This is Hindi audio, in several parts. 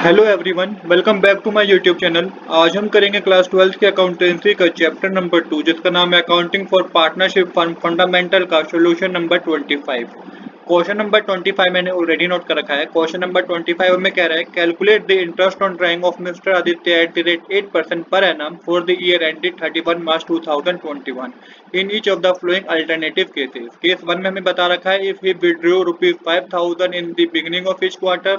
Hello everyone, welcome back to my YouTube channel. आज हम करेंगे क्लास 12th की अकाउंटेंसी का चैप्टर नंबर 2 जिसका नाम है accounting for partnership firm fundamental का सॉल्यूशन नंबर 25। क्वेश्चन नंबर 25 मैंने ऑलरेडी नोट कर रखा है। क्वेश्चन नंबर 25 में कह रहा है calculate the interest on drawing of mister Aditya at the rate 8% per annum for the year ended 31 March 2021 in each of the following alternative cases. Case 1 में हमें बता रखा है if we withdraw ₹5,000 in the beginning of each quarter.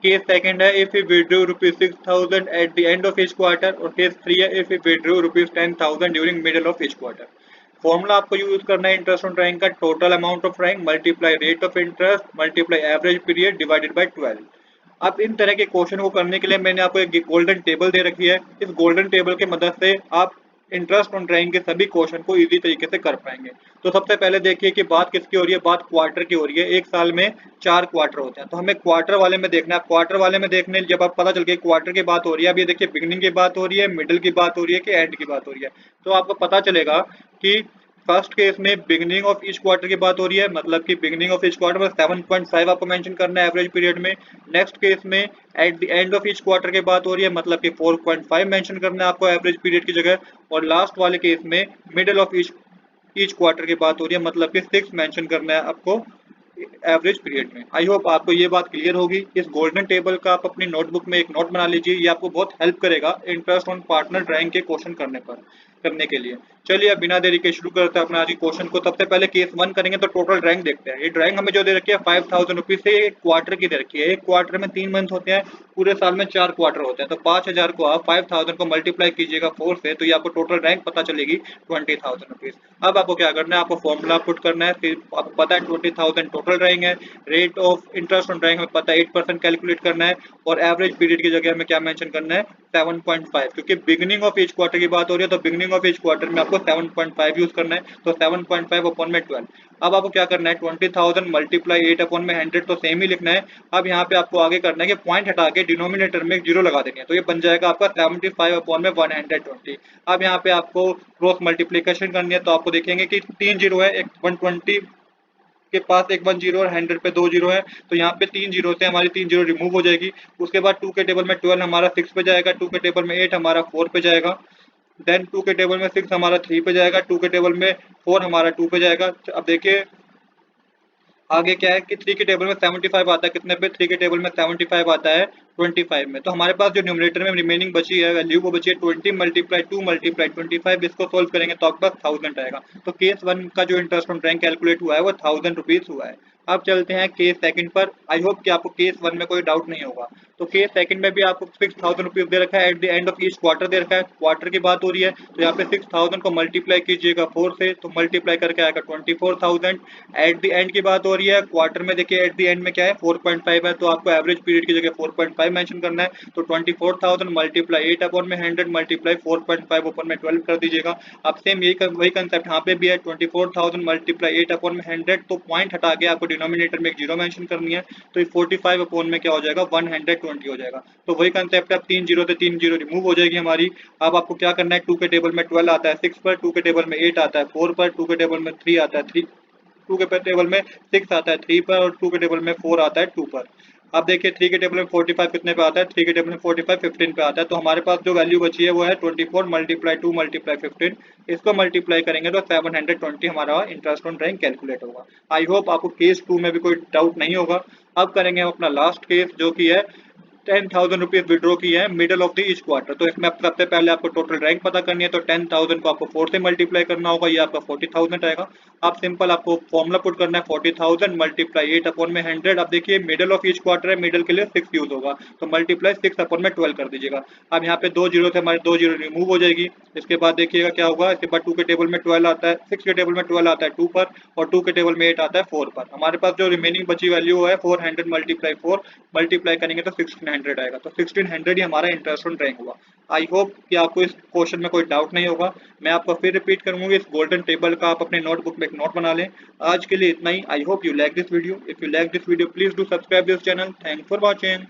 Case second है if we withdraw ₹6,000 at the end of each quarter. और केस थ्री है if we withdraw ₹10,000 during middle of each quarter. Formula आपको यूज करना है इंटरेस्ट ऑन ड्राइंग का, total amount of drawing multiply rate of interest multiply average period divided by 12। अब इन तरह के क्वेश्चन को करने के लिए मैंने आपको एक गोल्डन टेबल दे रखी है। इस गोल्डन टेबल की मदद से आप इंटरेस्ट ऑन ड्राइंग के सभी क्वेश्चन को इजी तरीके से कर पाएंगे। तो सबसे पहले देखिए कि बात किसकी हो रही है, बात क्वार्टर की हो रही है। एक साल में 4 क्वार्टर होते हैं, तो हमें क्वार्टर वाले में देखना है। क्वार्टर वाले में देखने जब आप पता चल गया क्वार्टर की बात हो रही है, अब ये देखिए बिगिनिंग की बात हो रही है, मिडिल की बात हो रही है कि एंड की बात हो रही है, तो आपको पता चलेगा कि फर्स्ट केस में बिगिनिंग ऑफ ईच क्वार्टर की बात हो रही है, मतलब कि बिगिनिंग ऑफ ईच क्वार्टर में 7.5 आपको मेंशन करना है एवरेज पीरियड में। नेक्स्ट केस में eight the end of each quarter की बात हो रही है, मतलब कि 4.5 मेंशन करना है आपको एवरेज पीरियड की जगह। और लास्ट वाले केस में मिडिल ऑफ ईच क्वार्टर की बात हो रही है, मतलब कि 6 मेंशन करना है आपको एवरेज पीरियड में। आई होप आपको ये बात क्लियर होगी। इस गोल्डन टेबल का आप अपनी नोटबुक में एक नोट बना लीजिए, ये आपको बहुत हेल्प करेगा इंटरेस्ट ऑन पार्टनर ड्राइंग के क्वेश्चन करने के लिए। चलिए अब बिना देरी के शुरू करते हैं अपना आज के क्वेश्चन को। सबसे पहले केस 1 करेंगे तो टोटल ड्राइंग देखते हैं। ये ड्राइंग हमें जो दे रखी है 5,000 रुपीज से एक क्वार्टर की दे रखी है। एक क्वार्टर में 3 मंथ होते हैं, पूरे साल में 4 क्वार्टर होते हैं, तो 5,000 को आप 5,000 को मल्टीप्लाई कीजिएगा 4 से, तो ये आपको टोटल रैंक पता चलेगी 20,000 रुपीज। अब आपको क्या करना है, आपको फॉर्मूला पुट करना है। फिर आपको पता है 20,000 टोटल रैंक है, rate of interest on rank हमें पता है 8% कैलकुलेट करना है, और एवरेज पीरियड की जगह हमें क्या मेंशन करना है 7.5, क्योंकि बिगिनिंग ऑफ ईच क्वार्टर की बात हो रही है, तो बिगिनिंग ऑफ ईच क्वार्टर में आपको 7.5 यूज करना है, तो 7.5 अपॉन में 12। अब आपको क्या करना है 20,000 मल्टीप्लाई 8 अपॉन में 100, तो सेम ही लिखना है। अब यहाँ पे आपको आगे करना है कि पॉइंट हटा के डिनोमिनेटर में एक जीरो लगा देनी है, तो ये बन जाएगा आपका 75 अपॉन में 120। अब यहाँ पे आपको क्रॉस मल्टीप्लीकेशन करनी है, तो आपको देखेंगे कि 3 जीरो है, एक 120 के पास एक 1 जीरो और 100 पे 2 जीरो है, तो यहाँ पे 3 जीरो से हमारी 3 जीरो रिमूव हो जाएगी। उसके बाद 2 के टेबल में 12 हमारा 6 पे जाएगा, 2 के टेबल में 8 हमारा 4 पे जाएगा, देन 2 के टेबल में 6 हमारा 3 पे जाएगा, 2 के टेबल में 4 हमारा 2 पे जाएगा। अब देखिए आगे क्या है कि 3 के टेबल में 75 आता है कितने पे, 3 के टेबल में 75 आता है 25 में। तो हमारे पास जो न्यूमरेटर में रिमेनिंग बची है वैल्यू, वो बची है 20 मल्टीप्लाई 2 मल्टीप्लाई 25। इसको सोल्व करेंगे तो आपके पास 1000 आएगा। तो केस 1 का जो इंटरेस्ट ऑन ड्राइंग कैलकुलेट हुआ है वो 1000 रुपीज हुआ है। अब चलते हैं केस सेकंड पर। आई होप कि आपको केस 1 में कोई डाउट नहीं होगा। तो केस सेकंड में भी आपको 6000 रुपीज दे रखा है, at the end of each quarter दे रखा है, क्वार्टर की बात हो रही है, तो यहाँ पे 6000 को मल्टीप्लाई कीजिएगा 4 से, तो मल्टीप्लाई करके आएगा 24,000। एट द एंड की बात हो रही है, क्वार्टर में देखिए एट द एंड में क्या है 4.5 है, तो आपको एवरेज पीरियड की जगह 4.5 मेंशन करना है, तो 24,000 मल्टीप्लाई 8 अपॉन में 100 मल्टीप्लाई 4.5 अपॉन में 12 कर दीजिएगा। अब सेम यही वही कंसेप्ट यहाँ पे भी है, 24,000 मल्टीप्लाई 8 अपॉन में 100, तो पॉइंट हटा के आपको डिनोमिनेटर में एक जीरो मेंशन करनी है, तो ये 45 अपॉन में क्या हो जाएगा 120 हो जाएगा। तो वही कंसेप्ट है, अब 3 जीरो से 3 जीरो रिमूव हो जाएगी हमारी। अब आपको क्या करना है, 2 के टेबल में 12 आता है 6 पर, 2 के टेबल में 8 आता है 4 पर, 2 के टेबल में 3 आता है 3, 2 के टेबल में 6 आता है 3 पर, और 2 के टेबल में 4 आता है 2 पर। अब देखिए 3 के टेबल में 45 कितने पे आता है, 3 के टेबल में 45 15 पे आता है, तो हमारे पास जो वैल्यू बची है वो है 24 मल्टीप्लाई 2 मल्टीप्लाई 15। इसको मल्टीप्लाई करेंगे तो 720 हमारा इंटरेस्ट ऑन ड्राइंग कैलकुलेट होगा। आई होप आपको केस 2 में भी कोई डाउट नहीं होगा। अब करेंगे हम अपना लास्ट केस, जो कि है 10,000 रुपीज विड्रॉ की है middle of the each quarter. तो इसमें सबसे पहले आपको टोटल रैंक पता करनी है, तो 10,000 को आपको 4 से मल्टीप्लाई करना होगा, ये आपका 40,000 आएगा। आप सिंपल आपको फॉर्मूला पुट करना है 40,000 मल्टीप्लाई 8 अपॉन में 100। अब देखिए मिडिल ऑफ ईच क्वार्टर है, मिडिल के लिए 6 यूज होगा, तो मल्टीप्लाई 6 अपॉन में 12 कर दीजिएगा। अब यहाँ पे 2 जीरो से हमारे 2 जीरो रिमूव हो जाएगी। इसके बाद देखिएगा क्या होगा, इसके बाद 2 के टेबल में 12 आता है, 6 के टेबल में 12 आता है 2 पर, और 2 के टेबल में 8 आता है 4 पर। हमारे पास जो रिमेनिंग बची वैल्यू है 400 मल्टीप्लाई 4 मल्टीप्लाई करेंगे तो 1600 आएगा, तो 1600 ही हमारा इंटरेस्ट ऑन ड्राइंग हुआ। आई होप कि आपको इस क्वेश्चन में कोई डाउट नहीं होगा। मैं आपको फिर रिपीट करूंगा, इस गोल्डन टेबल का आप अपने नोटबुक में एक नोट बना लें। आज के लिए इतना ही। I hope you like this video. If you like this video please do subscribe this channel. Thanks for watching.